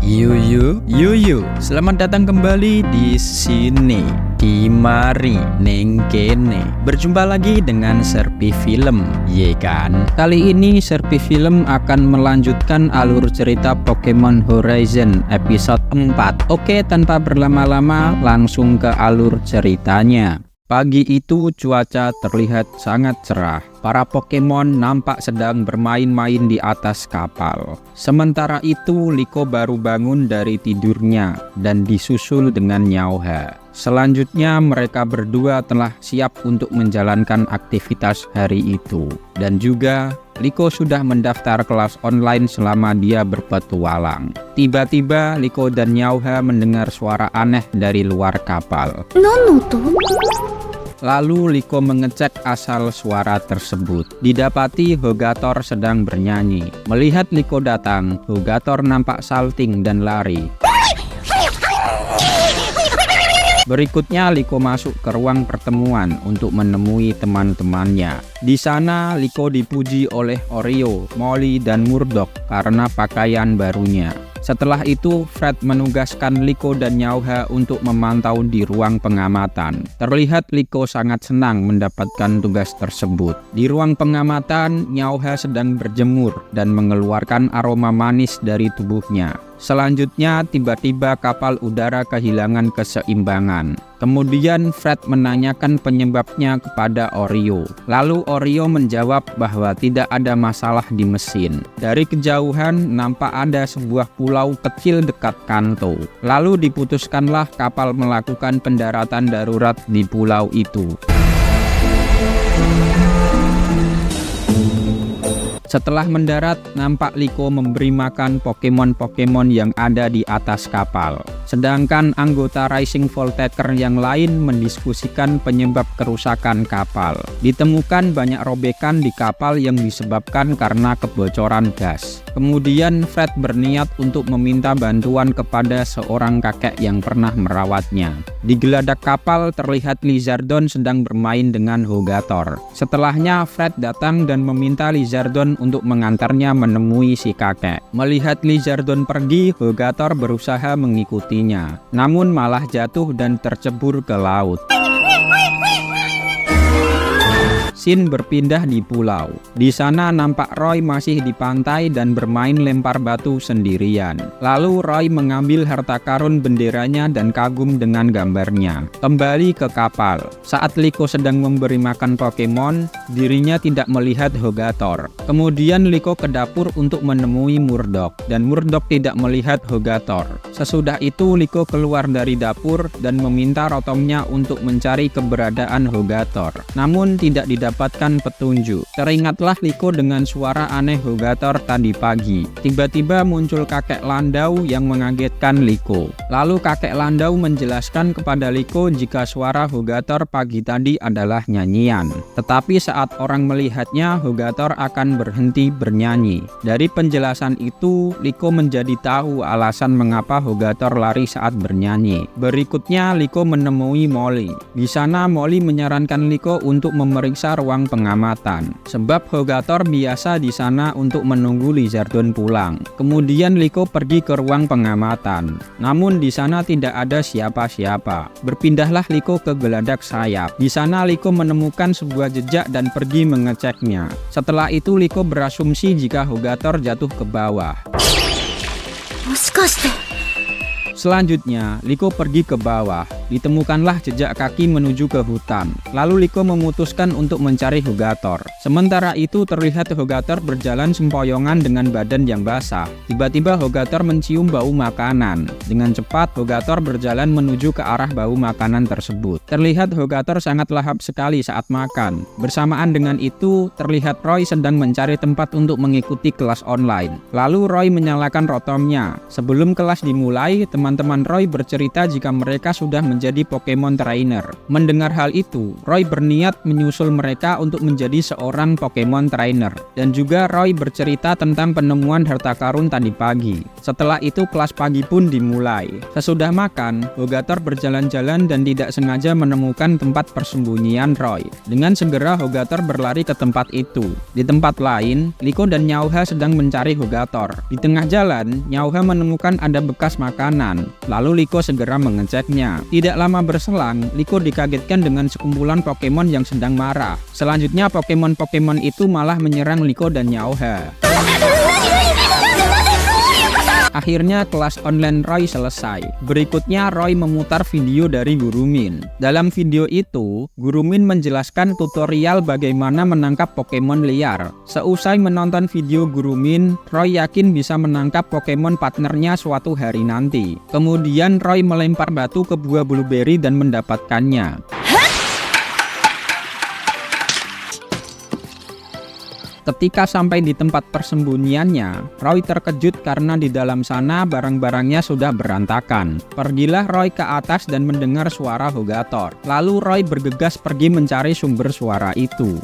Yuyu, selamat datang kembali di sini, di mari neng kene. Berjumpa lagi dengan Serpi Film, ye kan? Kali ini Serpi Film akan melanjutkan alur cerita Pokemon Horizon episode 4. Oke, tanpa berlama-lama langsung ke alur ceritanya. Pagi itu cuaca terlihat sangat cerah. Para Pokemon nampak sedang bermain-main di atas kapal. Sementara itu, Liko baru bangun dari tidurnya dan disusul dengan Nyauha. Selanjutnya, mereka berdua telah siap untuk menjalankan aktivitas hari itu. Dan juga, Liko sudah mendaftar kelas online selama dia berpetualang. Tiba-tiba, Liko dan Nyauha mendengar suara aneh dari luar kapal. Lalu Liko mengecek asal suara tersebut. Didapati Hogator sedang bernyanyi. Melihat Liko datang, Hogator nampak salting dan lari. Berikutnya Liko masuk ke ruang pertemuan untuk menemui teman-temannya. Di sana Liko dipuji oleh Oreo, Molly, dan Murdoch karena pakaian barunya. Setelah itu, Fred menugaskan Liko dan Nyauha untuk memantau di ruang pengamatan. Terlihat Liko sangat senang mendapatkan tugas tersebut. Di ruang pengamatan, Nyauha sedang berjemur dan mengeluarkan aroma manis dari tubuhnya. Selanjutnya, tiba-tiba kapal udara kehilangan keseimbangan. Kemudian Fred menanyakan penyebabnya kepada Oreo. Lalu Oreo menjawab bahwa tidak ada masalah di mesin. Dari kejauhan nampak ada sebuah pulau kecil dekat Kanto. Lalu diputuskanlah kapal melakukan pendaratan darurat di pulau itu. Setelah mendarat, nampak Liko memberi makan Pokemon-Pokemon yang ada di atas kapal. Sedangkan anggota Rising Voltaker yang lain mendiskusikan penyebab kerusakan kapal. Ditemukan banyak robekan di kapal yang disebabkan karena kebocoran gas. Kemudian Fred berniat untuk meminta bantuan kepada seorang kakek yang pernah merawatnya. Di geladak kapal terlihat Lizardon sedang bermain dengan Hogator. Setelahnya Fred datang dan meminta Lizardon untuk mengantarnya menemui si kakek. Melihat Lizardon pergi, Hogator berusaha mengikutinya, namun malah jatuh dan tercebur ke laut. Scene berpindah di pulau. Di sana nampak Roy masih di pantai dan bermain lempar batu sendirian. Lalu Roy mengambil harta karun benderanya dan kagum dengan gambarnya. Kembali ke kapal. Saat Liko sedang memberi makan Pokemon, dirinya tidak melihat Hogator. Kemudian Liko ke dapur untuk menemui Murdoch, dan Murdoch tidak melihat Hogator. Sesudah itu Liko keluar dari dapur dan meminta Rotomnya untuk mencari keberadaan Hogator. Namun tidak didapatkan petunjuk. Teringatlah Liko dengan suara aneh Hogator tadi pagi. Tiba-tiba muncul kakek Landau yang mengagetkan Liko. Lalu kakek Landau menjelaskan kepada Liko jika suara Hogator pagi tadi adalah nyanyian. Tetapi saat orang melihatnya, Hogator akan berhenti bernyanyi. Dari penjelasan itu, Liko menjadi tahu alasan mengapa Hogator lari saat bernyanyi. Berikutnya, Liko menemui Molly. Di sana Molly menyarankan Liko untuk memeriksa ruang pengamatan, sebab Hogator biasa di sana untuk menunggu Lizardon pulang. Kemudian Liko pergi ke ruang pengamatan, namun di sana tidak ada siapa-siapa. Berpindahlah Liko ke geladak sayap. Di sana Liko menemukan sebuah jejak dan pergi mengeceknya. Setelah itu Liko berasumsi jika Hogator jatuh ke bawah. Selanjutnya, Liko pergi ke bawah. Ditemukanlah jejak kaki menuju ke hutan. Lalu Liko memutuskan untuk mencari Hogator. Sementara itu terlihat Hogator berjalan sempoyongan dengan badan yang basah. Tiba-tiba Hogator mencium bau makanan. Dengan cepat Hogator berjalan menuju ke arah bau makanan tersebut. Terlihat Hogator sangat lahap sekali saat makan. Bersamaan dengan itu, terlihat Roy sedang mencari tempat untuk mengikuti kelas online. Lalu Roy menyalakan Rotomnya. Sebelum kelas dimulai, teman-teman Roy bercerita jika mereka sudah menjadi Pokemon Trainer. Mendengar hal itu, Roy berniat menyusul mereka untuk menjadi seorang Pokemon Trainer. Dan juga Roy bercerita tentang penemuan harta karun tadi pagi. Setelah itu kelas pagi pun dimulai. Sesudah makan, Hogator berjalan-jalan dan tidak sengaja menemukan tempat persembunyian Roy. Dengan segera Hogator berlari ke tempat itu. Di tempat lain, Liko dan Nyauha sedang mencari Hogator. Di tengah jalan, Nyauha menemukan ada bekas makanan. Lalu Liko segera mengeceknya. Tidak lama berselang, Liko dikagetkan dengan sekumpulan Pokemon yang sedang marah. Selanjutnya Pokemon-Pokemon itu malah menyerang Liko dan Nyauha. Akhirnya kelas online Roy selesai. Berikutnya Roy memutar video dari Gurumin. Dalam video itu, Gurumin menjelaskan tutorial bagaimana menangkap Pokemon liar. Seusai menonton video Gurumin, Roy yakin bisa menangkap Pokemon partnernya suatu hari nanti. Kemudian Roy melempar batu ke buah blueberry dan mendapatkannya. Ketika sampai di tempat persembunyiannya, Roy terkejut karena di dalam sana barang-barangnya sudah berantakan. Pergilah Roy ke atas dan mendengar suara Hogator. Lalu Roy bergegas pergi mencari sumber suara itu.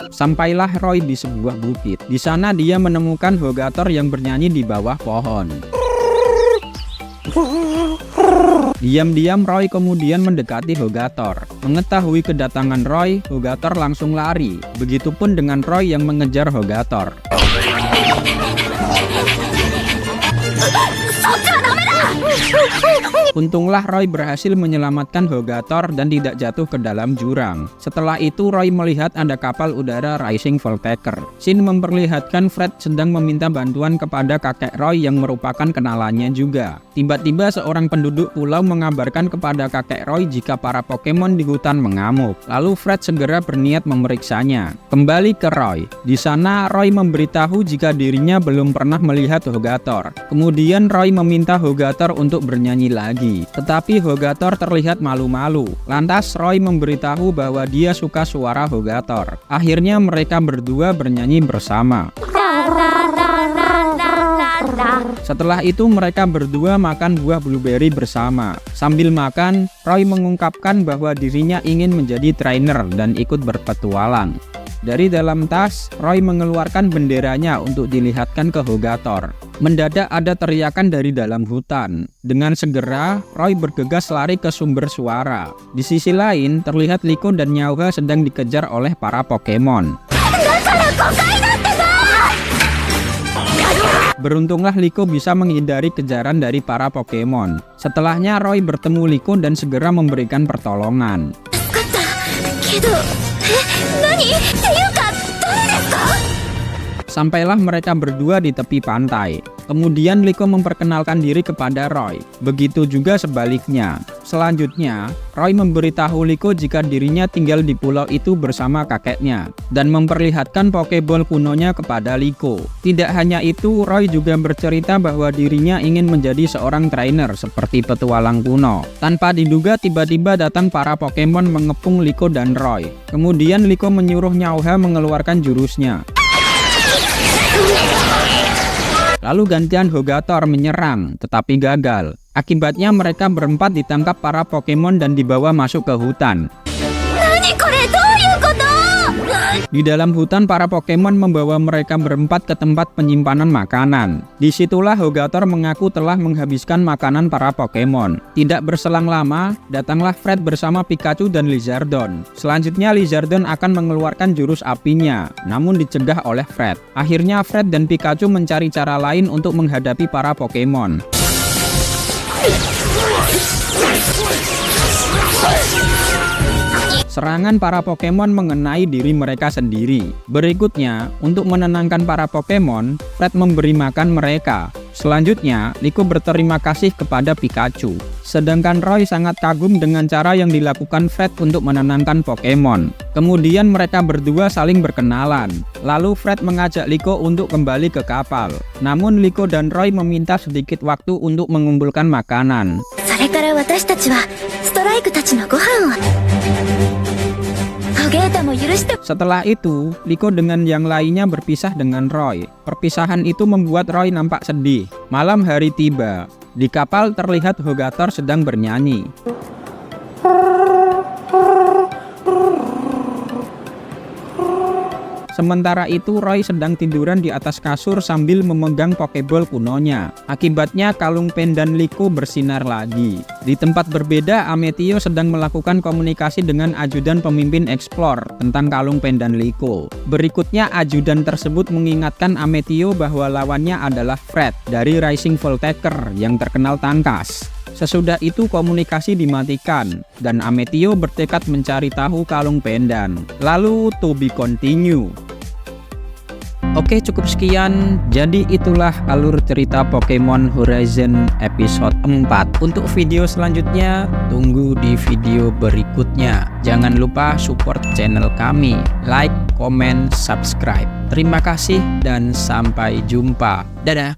Sampailah Roy di sebuah bukit. Di sana dia menemukan Hogator yang bernyanyi di bawah pohon. Diam-diam Roy kemudian mendekati Hogator. Mengetahui kedatangan Roy, Hogator langsung lari. Begitupun dengan Roy yang mengejar Hogator. Untunglah Roy berhasil menyelamatkan Hogator dan tidak jatuh ke dalam jurang. Setelah itu Roy melihat ada kapal udara Rising Voltaker. Shin memperlihatkan Fred sedang meminta bantuan kepada kakek Roy yang merupakan kenalannya juga. Tiba-tiba seorang penduduk pulau mengabarkan kepada kakek Roy jika para Pokemon di hutan mengamuk. Lalu Fred segera berniat memeriksanya. Kembali ke Roy. Di sana Roy memberitahu jika dirinya belum pernah melihat Hogator. Kemudian Roy meminta Hogator untuk bernyanyi lagi. Tetapi Hogator terlihat malu-malu. Lantas Roy memberitahu bahwa dia suka suara Hogator. Akhirnya mereka berdua bernyanyi bersama. Setelah itu mereka berdua makan buah blueberry bersama. Sambil makan, Roy mengungkapkan bahwa dirinya ingin menjadi trainer dan ikut berpetualang. Dari dalam tas, Roy mengeluarkan benderanya untuk dilihatkan ke Hogator. Mendadak ada teriakan dari dalam hutan. Dengan segera, Roy bergegas lari ke sumber suara. Di sisi lain, terlihat Liko dan Nyauha sedang dikejar oleh para Pokemon. Beruntunglah Liko bisa menghindari kejaran dari para Pokemon. Setelahnya Roy bertemu Liko dan segera memberikan pertolongan. Sampailah mereka berdua di tepi pantai. Kemudian Liko memperkenalkan diri kepada Roy. Begitu juga sebaliknya. Selanjutnya, Roy memberitahu Liko jika dirinya tinggal di pulau itu bersama kakeknya dan memperlihatkan Pokeball kunonya kepada Liko. Tidak hanya itu, Roy juga bercerita bahwa dirinya ingin menjadi seorang trainer seperti petualang kuno. Tanpa diduga tiba-tiba datang para Pokemon mengepung Liko dan Roy. Kemudian Liko menyuruh Nyauha mengeluarkan jurusnya. Lalu gantian Hogator menyerang, tetapi gagal. Akibatnya mereka berempat ditangkap para Pokemon dan dibawa masuk ke hutan. Di dalam hutan, para Pokemon membawa mereka berempat ke tempat penyimpanan makanan. Disitulah Hogator mengaku telah menghabiskan makanan para Pokemon. Tidak berselang lama, datanglah Fred bersama Pikachu dan Lizardon. Selanjutnya Lizardon akan mengeluarkan jurus apinya, namun dicegah oleh Fred. Akhirnya Fred dan Pikachu mencari cara lain untuk menghadapi para Pokemon. Serangan para Pokemon mengenai diri mereka sendiri. Berikutnya, untuk menenangkan para Pokemon, Fred memberi makan mereka. Selanjutnya, Liko berterima kasih kepada Pikachu. Sedangkan Roy sangat kagum dengan cara yang dilakukan Fred untuk menenangkan Pokemon. Kemudian mereka berdua saling berkenalan. Lalu Fred mengajak Liko untuk kembali ke kapal. Namun Liko dan Roy meminta sedikit waktu untuk mengumpulkan makanan. Setelah itu, Liko dengan yang lainnya berpisah dengan Roy. Perpisahan itu membuat Roy nampak sedih. Malam hari tiba. Di kapal terlihat Hogator sedang bernyanyi. Sementara itu Roy sedang tiduran di atas kasur sambil memegang Pokeball kunonya. Akibatnya kalung pendan Liko bersinar lagi. Di tempat berbeda, Amethyst sedang melakukan komunikasi dengan ajudan pemimpin Explore tentang kalung pendan Liko. Berikutnya ajudan tersebut mengingatkan Amethyst bahwa lawannya adalah Fred dari Rising Voltaker yang terkenal tangkas. Sesudah itu komunikasi dimatikan, dan Amethyst bertekad mencari tahu kalung pendan. Lalu to be continue. Oke, cukup sekian. Jadi itulah alur cerita Pokemon Horizon episode 4. Untuk video selanjutnya, tunggu di video berikutnya. Jangan lupa support channel kami. Like, comment, subscribe. Terima kasih dan sampai jumpa. Dadah!